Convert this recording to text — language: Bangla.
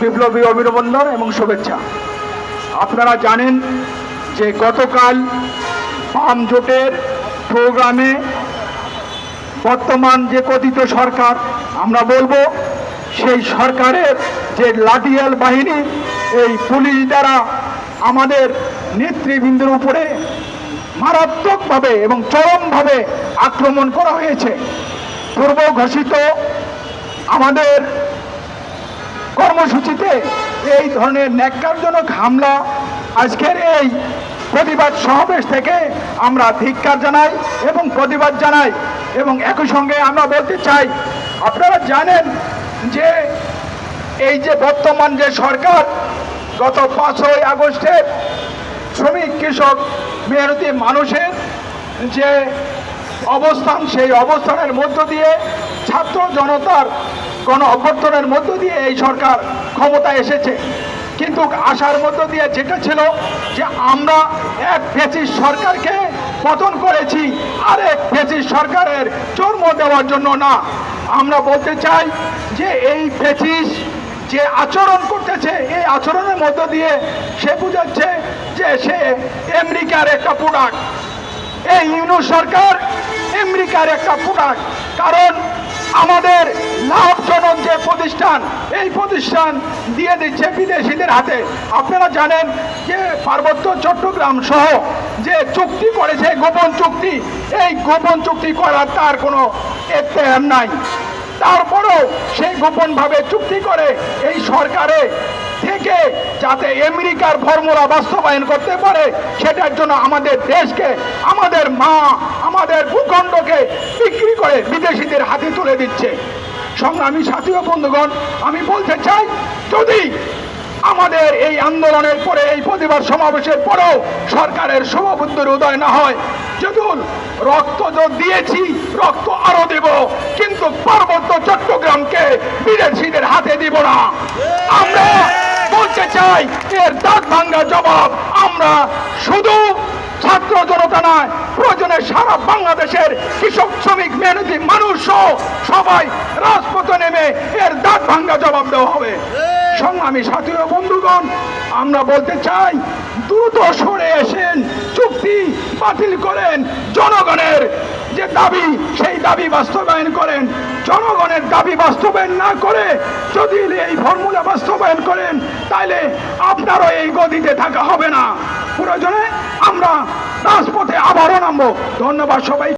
বিপ্লবী অভিনন্দন এবং শুভেচ্ছা। আপনারা জানেন যে গতকাল বাম জোটের প্রোগ্রামে বর্তমান যে কথিত সরকার, আমরা বলবো সেই সরকারের যে লাঠিয়াল বাহিনী, এই পুলিশ দ্বারা আমাদের নেতৃবৃন্দের উপরে মারাত্মকভাবে এবং চরমভাবে আক্রমণ করা হয়েছে। পূর্ব ঘোষিত আমাদের কর্মসূচিতে এই ধরনের ন্যাক্কারজনক হামলা আজকের এই প্রতিবাদ সমাবেশ থেকে আমরা ধিক্কার জানাই এবং প্রতিবাদ জানাই। এবং একই সঙ্গে আমরা বলতে চাই, আপনারা জানেন যে এই যে বর্তমান যে সরকার গত 5ই আগস্টে শ্রমিক কৃষক মেহনতি মানুষের যে অবস্থান, সেই অবস্থানের মধ্য দিয়ে ছাত্র জনতার গণ অভ্যর্থনের মধ্য দিয়ে এই সরকার ক্ষমতায় এসেছে। কিন্তু আসার মধ্য দিয়ে যেটা ছিল যে আমরা এক ফ্যাসিস্ট সরকারকে পতন করেছি, আরেক ফ্যাসিস্ট সরকারের জন্ম দেওয়ার জন্য না। আমরা বলতে চাই যে এই ফ্যাসিস্ট যে আচরণ করতেছে, এই আচরণের মধ্য দিয়ে সে বুঝাচ্ছে যে সে আমেরিকার একটা প্রোডাক্ট। এই ইউনূস সরকার আমেরিকার একটা প্রোডাক্ট। কারণ আমাদের লাভজনক যে প্রতিষ্ঠান, এই প্রতিষ্ঠান দিয়ে দিচ্ছে বিদেশিদের হাতে। আপনারা জানেন যে পার্বত্য চট্টগ্রাম সহ যে চুক্তি করেছে, গোপন চুক্তি, এই গোপন চুক্তি করার তার কোনো এখতিয়ার নাই। তারপরেও সেই গোপনভাবে চুক্তি করে এই সরকারে থেকে যাতে আমেরিকার ফর্মুলা বাস্তবায়ন করতে পারে, সেটার জন্য আমাদের দেশকে, আমাদের মা, আমাদের ভূখণ্ডকে বিক্রি করে বিদেশিদের হাতে তুলে দিচ্ছে। সংগ্রামী সাথী ও বন্ধুগণ, আমি বলতে চাই, যদি আমাদের এই আন্দোলনের পরে, এই প্রতিবাদ সমাবেশের পরেও সরকারের শুভবুদ্ধির উদয় না হয়, যদুল রক্ত দিয়েছি, রক্ত আরো দেব, কিন্তু পার্বত্য চট্টগ্রামকে বিদেশিদের হাতে দিব না। আমরা বলতে চাই, এর দাঁত ভাঙ্গা জবাব আমরা শুধু ছাত্র জনতা নয়, প্রয়োজনে সারা বাংলাদেশের কৃষক শ্রমিক মেহনতি মানুষ সহ সবাই রাজপথে নেমে এর দাঁত ভাঙ্গা জবাব দেওয়া হবে। সংগ্রামী সাথী ও বন্ধুগণ, আমরা বলতে চাই, দ্রুত সরে এসেন, চুক্তি বাতিল করেন, জনগণের যে দাবি সেই দাবি বাস্তবায়ন করেন। জনগণের দাবি বাস্তবায়ন না করে যদি এই ফর্মুলা বাস্তবায়ন করেন, তাহলে আপনারও এই গদিতে থাকা হবে না। প্রয়োজনে আমরা রাজপথে আবারও নামবো। ধন্যবাদ সবাই।